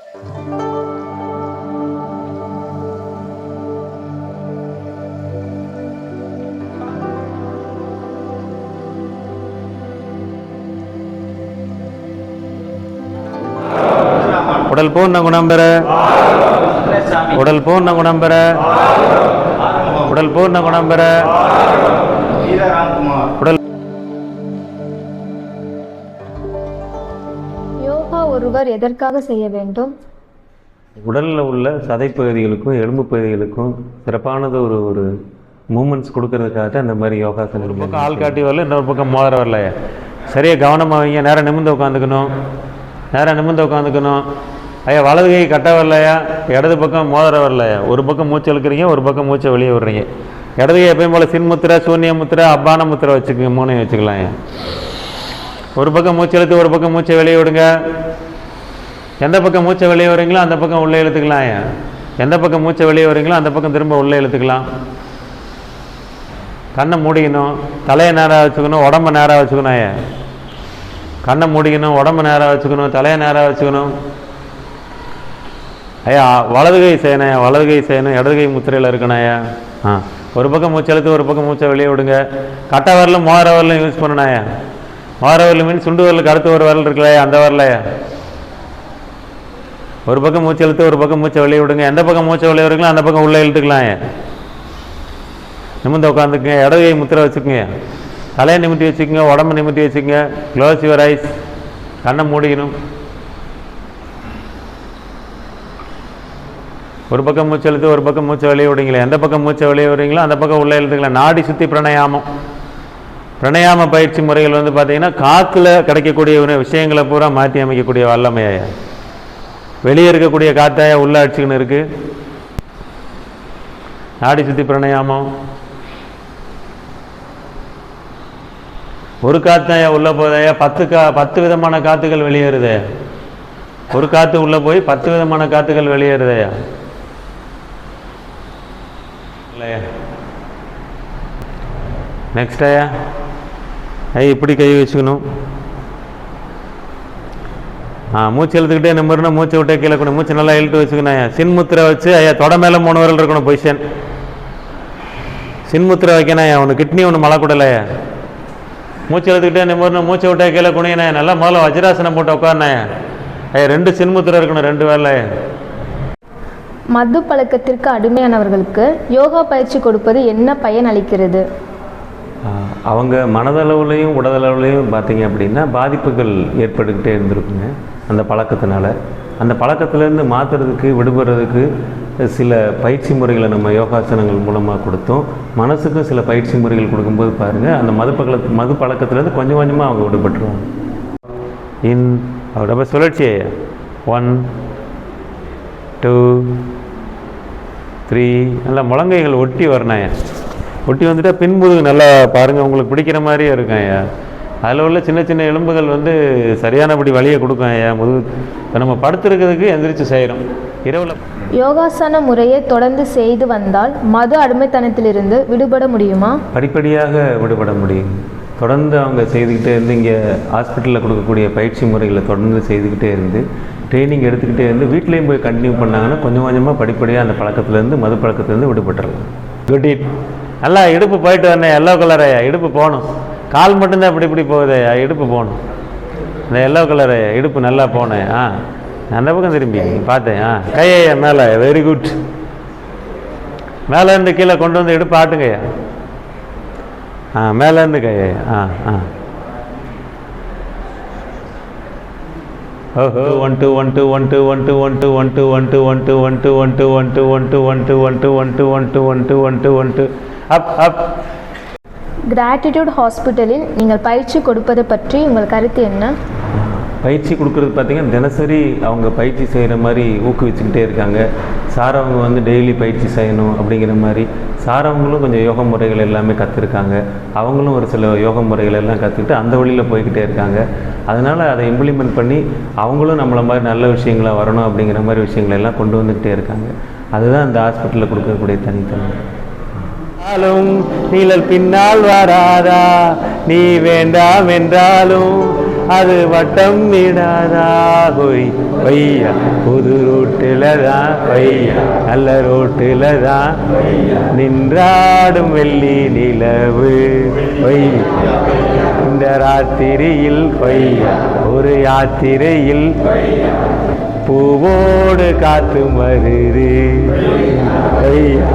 உடல் பூர்ண குணம் பெற, உடல் பூர்ண குணம் பெற, உடல் பூர்ண குணம் பெற, உடல். யோகா ஒருவர் எதற்காக செய்ய வேண்டும்? உடலில் உள்ள சதைப்பகுதிகளுக்கும் எலும்பு பகுதிகளுக்கும் சிறப்பானது ஒரு மூமெண்ட்ஸ் கொடுக்கறதுக்காக அந்த மாதிரி யோகாசனம். ஒரு பக்கம் ஆள் காட்டி வரல, இன்னொரு பக்கம் மோதிர வரல. சரியாக கவனமாக வைங்க. நேரம் நிமிர்ந்து உட்காந்துக்கணும், நேரம் நிமிர்ந்து உட்காந்துக்கணும். ஐயா வலது கை கட்ட வரலையா, இடது பக்கம் மோதிர வரலையா. ஒரு பக்கம் மூச்சு இழுக்கிறீங்க, ஒரு பக்கம் மூச்சை வெளியே விடுறீங்க. இடது கை எப்பயும் போல் சின்முத்திரை, சூன்ய முத்திரை, அப்பான முத்திரை வச்சுக்கோங்க. மூணையும் வச்சுக்கலாம். ஒரு பக்கம் மூச்சு இழுத்து ஒரு பக்கம் மூச்சை வெளியே விடுங்க. எந்த பக்கம் மூச்சை வெளியே வரீங்களோ அந்த பக்கம் உள்ளே இழுத்துக்கலாம். எந்த பக்கம் மூச்சை வெளியே வரீங்களோ அந்த பக்கம் திரும்ப உள்ளே இழுத்துக்கலாம். கண்ணை மூடிக்கணும், தலையை நேராக வச்சுக்கணும், உடம்பை நேராக வச்சுக்கணும். கண்ணை மூடிக்கணும், உடம்பை நேராக வச்சுக்கணும், தலையை நேராக வச்சுக்கணும். ஐயா வலது கை செய்யணும், வலது கை செய்யணும், இடது கை முத்திரையில் இருக்கணும். ஒரு பக்கம் மூச்சை இழுத்து ஒரு பக்கம் மூச்சை வெளியே விடுங்க. கட்டை வரலும் மோதிர வரலும் யூஸ் பண்ணணும். மோதிர வரல் மீன் சுண்டு வரலுக்கு அடுத்து ஒரு வரல் இருக்குல்லையா, அந்த வரலையா. ஒரு பக்கம் மூச்சு இழுத்து ஒரு பக்கம் மூச்சை வெளியே விடுங்க. எந்த பக்கம் மூச்சை வெளியே விடுங்களோ அந்த பக்கம் உள்ளே இழுத்துக்கலாம். நிமிர்ந்து உட்காந்துக்குங்க, இடது கை முத்திரை வச்சுக்கோங்க, தலையை நிமித்தி வச்சுக்கோங்க, உடம்பு நிமித்தி வச்சுக்கோங்க. Close your eyes. கண்ணை மூடிக்கணும். ஒரு பக்கம் மூச்சு இழுத்து ஒரு பக்கம் மூச்சை வெளியே விடுங்களேன். எந்த பக்கம் மூச்சை வெளியே விடுறீங்களோ அந்த பக்கம் உள்ளே இழுத்துக்கலாம். நாடி சுற்றி பிரணயாமம். பிரணயாம பயிற்சி முறைகள் வந்து பார்த்தீங்கன்னா காற்றுல கிடைக்கக்கூடிய விஷயங்களை பூரா மாற்றி அமைக்கக்கூடிய வல்லமையா. வெளியே இருக்கக்கூடிய காற்றாயா உள்ள அடிச்சுக்கின்னு இருக்கு. நாடி சுத்தி பிரணயாமம். ஒரு காத்தாயா உள்ள போதையா 10 விதமான காத்துகள் வெளியேறுதே. ஒரு காத்து உள்ள போய் 10 விதமான காத்துகள் வெளியேறுதையா இல்லையா. நெக்ஸ்ட் ஐயா இப்படி கை வச்சுக்கணும். மூச்சு இழுத்துக்கிட்டே நிமிரணும், மூச்சை விட்டே கீழே கூட மூச்சு நல்லா இழுத்து வச்சுக்கணும். சின்முத்திரை வச்சு ஐயா தொட மேலே 3 விரல் இருக்கணும் பொசிஷன். சின்முத்திரை வைக்கணும். ஒன்று கிட்னி ஒன்று மலைக்கூடலையா. மூச்சு இழுத்துக்கிட்டே நிமிரணும், மூச்சை விட்டே கீழே குனியண்ணே. நல்லா முதல்ல வஜ்ராசனம் போட்டு உட்காருண்ணே. 2 சின்முத்திரை இருக்கணும், 2 வேலை. மது பழக்கத்திற்கு அடிமையானவர்களுக்கு யோகா பயிற்சி கொடுப்பது என்ன பயன் அளிக்கிறது? அவங்க மனதளவுலையும் உடலளவுலையும் பார்த்தீங்க அப்படின்னா பாதிப்புகள் ஏற்பட்டுக்கிட்டே இருந்திருக்குங்க அந்த பழக்கத்தினால. அந்த பழக்கத்திலேருந்து மாற்றுறதுக்கு விடுபடுறதுக்கு சில பயிற்சி முறைகளை நம்ம யோகாசனங்கள் மூலமாக கொடுத்தோம். மனசுக்கும் சில பயிற்சி முறைகள் கொடுக்கும்போது பாருங்கள் அந்த மது பழக்கத்துலேருந்து கொஞ்சம் கொஞ்சமாக அவங்க விடுபட்டுருவாங்க. அவரோட சுழற்சி 1 2 3 நல்லா முழங்கைகள் ஒட்டி வரணும். ஒட்டி வந்துட்டால் பின்புது நல்லா பாருங்கள், உங்களுக்கு பிடிக்கிற மாதிரியே இருக்கும். அதில் உள்ள சின்ன சின்ன எலும்புகள் வந்து சரியானபடி வழியை கொடுக்கும். இப்போ நம்ம படுத்துருக்கிறதுக்கு எந்திரிச்சு செய்கிறோம். இரவில் யோகாசன முறையை தொடர்ந்து செய்து வந்தால் மது அடிமைத்தனத்திலிருந்து விடுபட முடியுமா? படிப்படியாக விடுபட முடியும். தொடர்ந்து அவங்க செய்துக்கிட்டே இருந்து இங்கே ஹாஸ்பிட்டலில் கொடுக்கக்கூடிய பயிற்சி முறைகளை தொடர்ந்து செய்துக்கிட்டே இருந்து ட்ரைனிங் எடுத்துக்கிட்டே இருந்து வீட்லேயும் போய் கண்டினியூ பண்ணாங்கன்னா கொஞ்சம் கொஞ்சமாக படிப்படியாக அந்த பழக்கத்துலேருந்து மது பழக்கத்துலேருந்து விடுபட்டுடலாம். Good it. நல்லா இடுப்பு போயிட்டு வரேன். எல்லோ கலரையா இடுப்பு போகணும். கால் மட்டும்தான் இப்படி போகுதே, இடுப்பு போகணும். இந்த எல்லோ கலரு இடுப்பு நல்லா போனேன். அந்த பக்கம் திரும்பி பார்த்தேன். கையா மேலே. Very good. மேலேருந்து கீழே கொண்டு வந்து இடுப்பு ஆட்டுங்கய்யா. மேலேருந்து கையா. ஓஹோ 1 2 1 2 1 2 1 2 1 2 1 2 1 2 1 2 1 2 1 2 1 2 1 2 1 2 1 2 1 2 1 2 1 2 1 2 1 2 அப் அப். கிராட்டிடியூட் ஹாஸ்பிட்டலில் நீங்கள் பயிற்சி கொடுப்பதை பற்றி உங்கள் கருத்து என்ன? பயிற்சி கொடுக்குறது பார்த்திங்கன்னா தினசரி அவங்க பயிற்சி செய்கிற மாதிரி ஊக்குவிச்சுக்கிட்டே இருக்காங்க. சார் அவங்க வந்து டெய்லி பயிற்சி செய்யணும் அப்படிங்கிற மாதிரி சார் அவங்களும் கொஞ்சம் யோக முறைகள் எல்லாமே கற்றுருக்காங்க. அவங்களும் ஒரு சில யோக முறைகள் எல்லாம் கற்றுக்கிட்டு அந்த வழியில் போய்கிட்டே இருக்காங்க. அதனால் அதை இம்ப்ளிமெண்ட் பண்ணி அவங்களும் நம்மளை மாதிரி நல்ல விஷயங்களாக வரணும் அப்படிங்கிற மாதிரி விஷயங்களை எல்லாம் கொண்டு வந்துக்கிட்டே இருக்காங்க. அதுதான் அந்த ஹாஸ்பிட்டலில் கொடுக்கக்கூடிய தனித்தன்மை. நீழல் பின்னால் வராதா, நீ வேண்டாம் என்றாலும் அது வட்டம் விடாதா ஹொய் பையா புது ரோட்டில் தான் பையா நல்ல ரோட்டில் தான் நின்றாடும் வெள்ளி நிலவு பையா இந்த ராத்திரியில் பையா ஒரு யாத்திரையில் பூவோடு காத்து மருது பையா